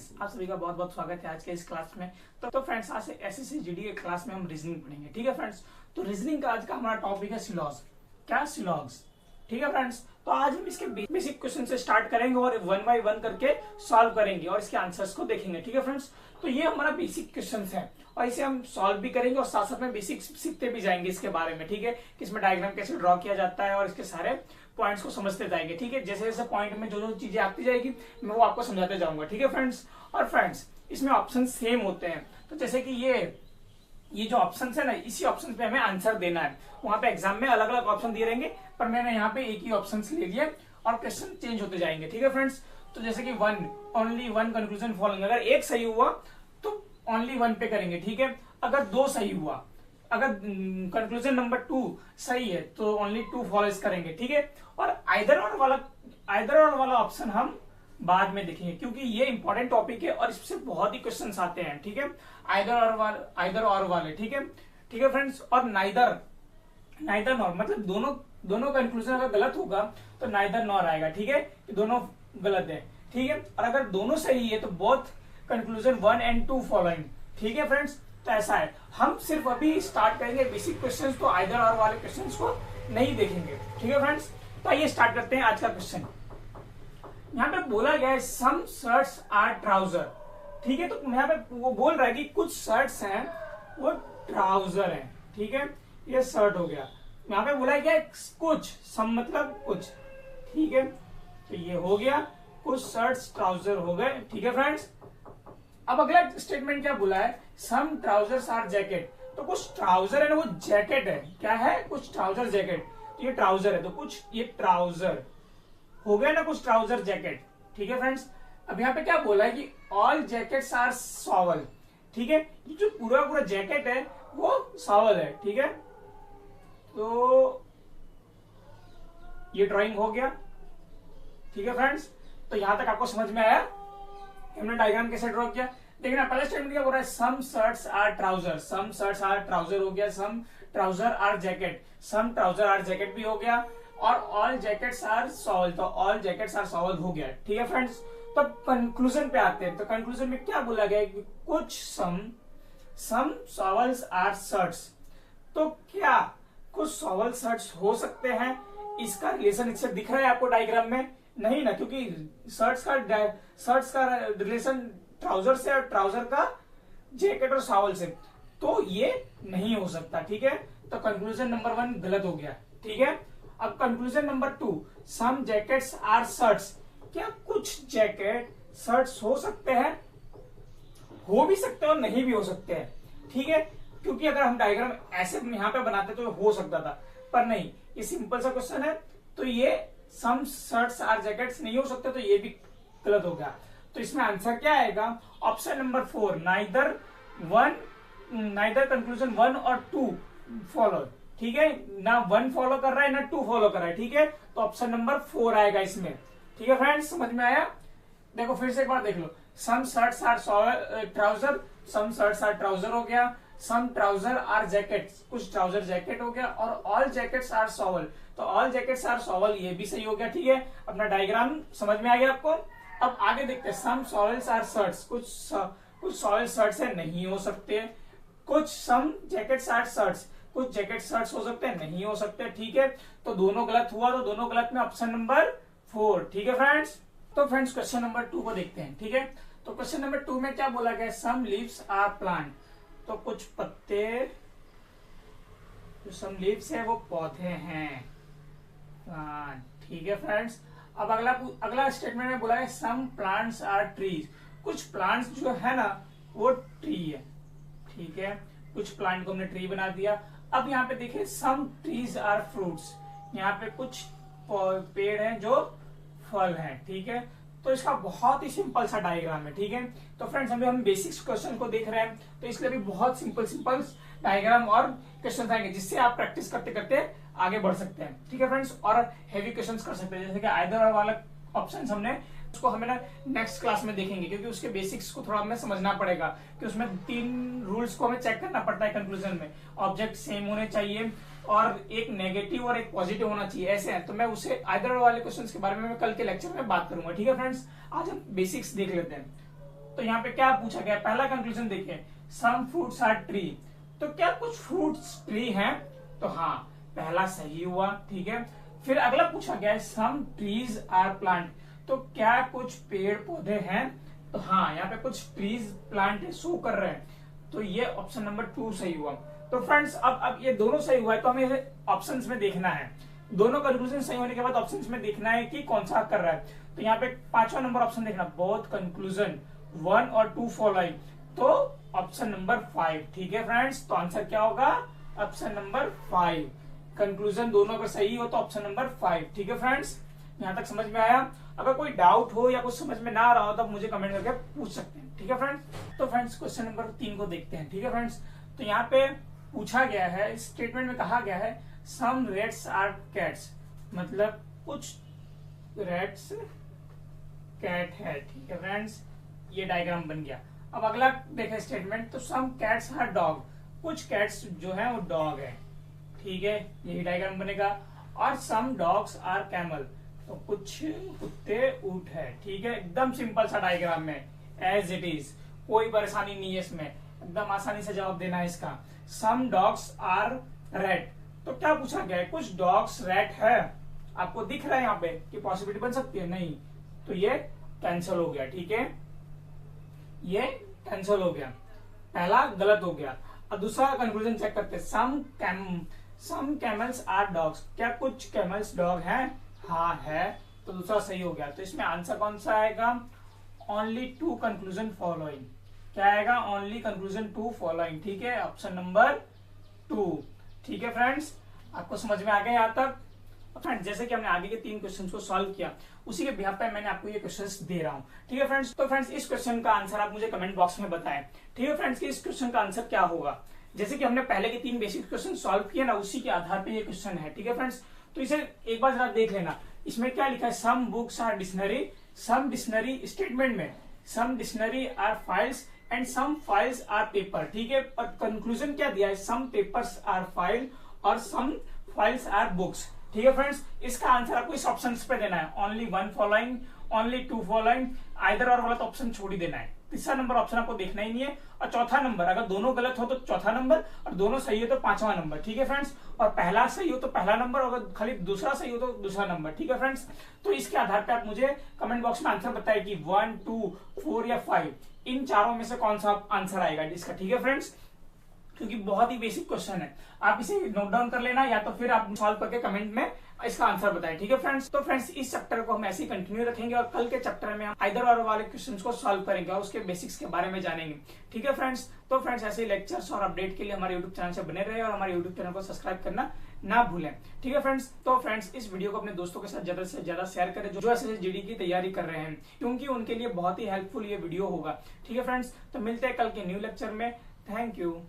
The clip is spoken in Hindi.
फ्रेंड्स, आप सभी का बहुत बहुत स्वागत है आज के इस क्लास में। तो फ्रेंड्स, आज से एसएससी जीडी के क्लास में हम रीजनिंग पढ़ेंगे। ठीक है फ्रेंड्स, तो रीजनिंग का आज का हमारा टॉपिक है सिलॉग्स। क्या सिलॉग्स? ठीक है फ्रेंड्स, तो आज हम इसके बेसिक क्वेश्चन से स्टार्ट करेंगे और वन बाय वन करके सॉल्व करेंगे और इसके आंसर्स को देखेंगे। ठीक है फ्रेंड्स, तो ये हमारा बेसिक क्वेश्चन है और इसे हम सॉल्व भी करेंगे और साथ साथ में बेसिक सीखते भी जाएंगे इसके बारे में। ठीक है, कि इसमें डायग्राम कैसे ड्रॉ किया जाता है और इसके सारे पॉइंट्स को समझते जाएंगे। ठीक है, जैसे जैसे पॉइंट में जो जो चीजें आती जाएगी मैं वो आपको समझाते जाऊंगा। ठीक है फ्रेंड्स, और फ्रेंड्स इसमें ऑप्शन सेम होते हैं, तो जैसे कि ये जो ऑप्शन है ना, इसी ऑप्शन पे हमें आंसर देना है। वहां पे एग्जाम में अलग अलग ऑप्शन दिए रहेंगे, पर मैंने यहाँ पे एक ही ऑप्शन ले लिया और क्वेश्चन चेंज होते जाएंगे। ठीक है फ्रेंड्स, तो जैसे कि ओनली वन कंक्लूजन फॉलोइंग, अगर एक सही हुआ तो ओनली वन पे करेंगे। ठीक है, अगर दो सही हुआ, अगर कंक्लूजन नंबर 2 सही है तो ओनली 2 फॉलोज करेंगे। ठीक है, और आइदर और वाला ऑप्शन हम बाद में देखेंगे, क्योंकि ये इंपॉर्टेंट टॉपिक है और इससे बहुत ही क्वेश्चंस आते हैं। ठीक है, आइदर और वाले। ठीक है फ्रेंड्स, और नाइदर नॉर, मतलब दोनों कंक्लूजन अगर गलत होगा तो नाइदर नॉर आएगा। ठीक है, कि दोनों गलत है। ठीक है, और अगर दोनों सही है तो बोथ कंक्लूजन 1 and 2 फॉलोइंग। ठीक है फ्रेंड्स, तो ऐसा है। हम सिर्फ अभी स्टार्ट करेंगे बेसिक क्वेश्चंस, तो आइदर और वाले क्वेश्चंस को नहीं देखेंगे। ठीक है फ्रेंड्स, तो आइए स्टार्ट करते हैं आज का क्वेश्चन। यहाँ पे बोला गया है सम शर्ट्स आर ट्राउजर। ठीक है, तो यहाँ पे वो बोल रहा है कि कुछ शर्ट्स हैं वो ट्राउजर हैं। ठीक है, ये शर्ट हो गया। यहाँ पे बोला गया कुछ, सम मतलब कुछ। ठीक है, तो ये हो गया, कुछ शर्ट्स ट्राउजर हो गए। ठीक है फ्रेंड्स, अब अगला स्टेटमेंट क्या बोला है, सम ट्राउजर्स आर जैकेट। तो कुछ ट्राउजर है ना, वो जैकेट है। क्या है? कुछ ट्राउजर जैकेट। तो ये ट्राउजर है, तो कुछ ये ट्राउजर हो गया ना, कुछ ट्राउजर जैकेट। ठीक है फ्रेंड्स, अब यहाँ पे क्या बोला है कि ऑल जैकेट्स आर सॉवल। ठीक है, ये जो पूरा जैकेट है वो सॉवल है। ठीक है, तो ये ड्राइंग हो गया। ठीक है फ्रेंड्स, तो यहां तक आपको समझ में आया हमने डायग्राम कैसे ड्रॉ किया। देखना, पहला स्टेटमेंट क्या बोल रहा है, some shirts are trousers. Some shirts are trousers हो गया, some trousers are jacket, some trousers are jacket भी हो गया, और ऑल जैकेट्स आर सॉवल, तो ऑल जैकेट्स आर सॉवल हो गया। ठीक है फ्रेंड्स, तो कंक्लूजन पे आते हैं। तो कंक्लूजन में क्या बोला गया है कि कुछ सम सॉवल्स आर शर्ट्स। तो क्या कुछ सॉवल शर्ट्स हो सकते हैं? इसका रिलेशन इससे दिख रहा है आपको डायग्राम में? नहीं ना, क्योंकि शर्ट्स का रिलेशन ट्राउजर से और ट्राउजर का जैकेट और सॉवल से, तो ये नहीं हो सकता। ठीक है, तो कंक्लूजन नंबर 1 गलत हो गया। ठीक है, अब conclusion number 2, some jackets are shirts. क्या कुछ जैकेट शर्ट्स हो सकते हैं? हो भी सकते हैं और नहीं भी हो सकते हैं। ठीक है, क्योंकि अगर हम डायग्राम ऐसे यहाँ पे बनाते तो हो सकता था, पर नहीं, ये सिंपल सा क्वेश्चन है, तो ये सम शर्ट्स आर जैकेट्स नहीं हो सकते, तो ये भी गलत हो गया। तो इसमें आंसर क्या आएगा? ऑप्शन नंबर 4, नाइदर कंक्लूजन 1 और 2 फॉलो। ठीक है, ना 1 फॉलो कर रहा है ना 2 फॉलो कर रहा है। ठीक है, तो ऑप्शन नंबर 4 आएगा इसमें। ठीक है फ्रेंड्स, समझ में आया? देखो फिर से एक बार देख लो, some shirts are trousers, some shirts are trousers हो गया, सम ट्राउजर आर जैकेट, कुछ ट्राउजर जैकेट हो गया, और ऑल जैकेट्स आर सॉवल, तो ऑल जैकेट्स आर सॉवल, ये भी सही हो गया। ठीक है, अपना डायग्राम समझ में आ गया आपको? अब आगे देखते हैं, सम सॉवल्स आर शर्ट्स, कुछ सॉवल शर्ट्स है, नहीं हो सकते। कुछ सम जैकेट्स आर शर्ट्स, कुछ जैकेट शर्ट्स हो सकते हैं, नहीं हो सकते। ठीक है, तो दोनों गलत हुआ, तो दोनों गलत में ऑप्शन नंबर 4। ठीक है फ्रेंड्स, तो फ्रेंड्स क्वेश्चन नंबर 2 को देखते हैं। ठीक है, तो क्वेश्चन नंबर 2 में क्या बोला गया, सम लीव्स आर प्लांट। तो कुछ पत्ते, जो सम लीव्स है वो पौधे हैं, प्लांट। ठीक है फ्रेंड्स, अब अगला स्टेटमेंट में बोला है सम प्लांट्स आर ट्रीज। कुछ प्लांट्स जो है ना वो ट्री है। ठीक है, कुछ प्लांट को हमने ट्री बना दिया। अब यहाँ पे देखिए, सम ट्रीज आर फ्रूट्स, यहाँ पे कुछ पेड़ हैं जो फल हैं। ठीक है, तो इसका बहुत ही सिंपल सा डायग्राम है। ठीक है, तो फ्रेंड्स अभी हम बेसिक्स क्वेश्चन को देख रहे हैं, तो इसलिए भी बहुत सिंपल डायग्राम और क्वेश्चन आएंगे, जिससे आप प्रैक्टिस करते करते आगे बढ़ सकते हैं। ठीक है फ्रेंड्स, और हेवी क्वेश्चन कर सकते हैं, जैसे कि आइदर वाला ऑप्शन हमने उसको हमें ना नेक्स्ट क्लास में देखेंगे, क्योंकि उसके बेसिक्स को थोड़ा हमें समझना पड़ेगा कि उसमें 3 रूल्स को हमें चेक करना पड़ता है कंक्लूजन में। ऑब्जेक्ट सेम होने चाहिए और एक नेगेटिव और एक पॉजिटिव होना चाहिए, ऐसे है। तो मैं उसे आइदर वाले क्वेश्चंस के बारे में मैं कल के लेक्चर में बात करूंगा। ठीक है फ्रेंड्स, आज हम बेसिक्स देख लेते हैं। तो यहाँ पे क्या पूछा गया, पहला कंक्लूजन देखिए, सम फ्रूट्स आर ट्री, तो क्या कुछ फ्रूट्स ट्री हैं, तो हाँ पहला सही हुआ, ठीक है। फिर अगला पूछा गया है सम ट्रीज आर प्लांट, तो क्या कुछ पेड़ पौधे हैं, तो हाँ यहाँ पे कुछ ट्रीज प्लांट शो कर रहे हैं, तो ये ऑप्शन नंबर 2 सही हुआ। तो फ्रेंड्स अब ये दोनों सही हुआ है, तो हमें ऑप्शंस में देखना है, दोनों कंक्लूजन सही होने के बाद ऑप्शंस में देखना है कि कौन सा कर रहा है। तो यहाँ पे 5वां नंबर ऑप्शन देखना, बोथ कंक्लूजन 1 और 2 फॉलोइंग, तो ऑप्शन नंबर 5, ठीक है फ्रेंड्स। तो आंसर क्या होगा, ऑप्शन नंबर 5, कंक्लूजन दोनों अगर सही हो तो ऑप्शन नंबर 5, ठीक है फ्रेंड्स। यहाँ तक समझ में आया? अगर कोई डाउट हो या कुछ समझ में ना आ रहा हो तो मुझे कमेंट करके पूछ सकते हैं, ठीक है फ्रेंड्स। तो फ्रेंड्स क्वेश्चन नंबर 3 को देखते हैं, ठीक है फ्रेंड्स। तो यहाँ पे पूछा गया है, स्टेटमेंट में कहा गया है सम रेट्स आर कैट्स, मतलब कुछ रेट्स कैट है, ठीक है फ्रेंड्स, ये डायग्राम बन गया। अब अगला देखें स्टेटमेंट, तो सम कैट्स आर डॉग, कुछ कैट्स जो है वो डॉग है, ठीक है, यही डायग्राम बनेगा। और सम डॉग्स आर कैमल, तो कुछ कुत्ते ऊंट है, ठीक है, एकदम सिंपल सा डायग्राम में एज इट इज, कोई परेशानी नहीं है इसमें, एकदम आसानी से जवाब देना है इसका। सम डॉग्स आर रेड, तो क्या पूछा गया है, कुछ डॉग्स रेड है, आपको दिख रहा है यहाँ पे कि पॉसिबिलिटी बन सकती है, नहीं, तो ये कैंसिल हो गया, ठीक है, ये कैंसिल हो गया, पहला गलत हो गया। अब दूसरा कंक्लूजन चेक करते हैं, सम कैमल्स आर डॉग्स, क्या कुछ कैमल्स डॉग हैं, हाँ है, तो दूसरा सही हो गया। तो इसमें आंसर कौन सा आएगा, ओनली 2 कंक्लूजन फॉलोइंग, क्या आएगा, ओनली कंक्लूजन 2 फॉलोइंग, ठीक है, ऑप्शन नंबर 2, ठीक है फ्रेंड्स। आपको समझ में आ गया यहाँ तक? फ्रेंड्स जैसे कि हमने आगे के 3 क्वेश्चंस को सॉल्व किया, उसी के बिहाफ पे मैंने आपको ये क्वेश्चंस दे रहा हूँ, ठीक है फ्रेंड्स। तो फ्रेंड्स इस क्वेश्चन का आंसर आप मुझे कमेंट बॉक्स में बताएं, ठीक है फ्रेंड्स, कि इस क्वेश्चन का आंसर क्या होगा। जैसे कि हमने पहले के 3 बेसिक क्वेश्चन सॉल्व किए ना, उसी के आधार पे ये क्वेश्चन है, ठीक है फ्रेंड्स। तो इसे एक बार जरा देख लेना, इसमें क्या लिखा है, some books are dictionary, some dictionary statement में some dictionary are files and some files are paper, ठीक है। और कंक्लूजन क्या दिया है, सम पेपर्स आर फाइल और सम फाइल्स आर बुक्स, ठीक है फ्रेंड्स। इसका आंसर आपको इस ऑप्शन पे देना है, only 1 following, only 2 following, either और वाला तो ऑप्शन छोड़ ही देना है। तीसरा नंबर ऑप्शन आपको देखना ही नहीं है, और चौथा नंबर अगर दोनों गलत हो तो चौथा नंबर, और दोनों सही हो तो 5वां नंबर, ठीक है फ्रेंड्स। और पहला सही हो तो पहला नंबर, और अगर खाली दूसरा सही हो तो दूसरा नंबर, ठीक है फ्रेंड्स। तो इसके आधार पे आप मुझे कमेंट बॉक्स में आंसर बताइए कि 1, 2, 4 या 5 इन चारों में से कौन सा आंसर आएगा इसका, ठीक है फ्रेंड्स, क्योंकि बहुत ही बेसिक क्वेश्चन है। आप इसे नोट डाउन कर लेना, या तो फिर आप सॉल्व करके कमेंट में इसका आंसर बताएं, ठीक है फ्रेंड्स। तो फ्रेंड्स इस चैप्टर को हम ऐसे ही कंटिन्यू रखेंगे, और कल के चैप्टर में हम आइदर और वाले क्वेश्चंस को सॉल्व करेंगे और उसके बेसिक्स के बारे में जानेंगे, ठीक है फ्रेंड्स। तो फ्रेंड्स ऐसे ही लेक्चर्स और अपडेट के लिए हमारे यूट्यूब चैनल से बने रहे और हमारे यूट्यूब चैनल को सब्सक्राइब करना ना भूलें, ठीक है फ्रेंड्स। तो फ्रेंड्स इस वीडियो को अपने दोस्तों के साथ ज्यादा से ज्यादा शेयर करें जो एसएसजीडी की तैयारी कर रहे हैं, क्योंकि उनके लिए बहुत ही हेल्पफुल ये वीडियो होगा, ठीक है फ्रेंड्स। तो मिलते हैं कल के न्यू लेक्चर में, थैंक यू।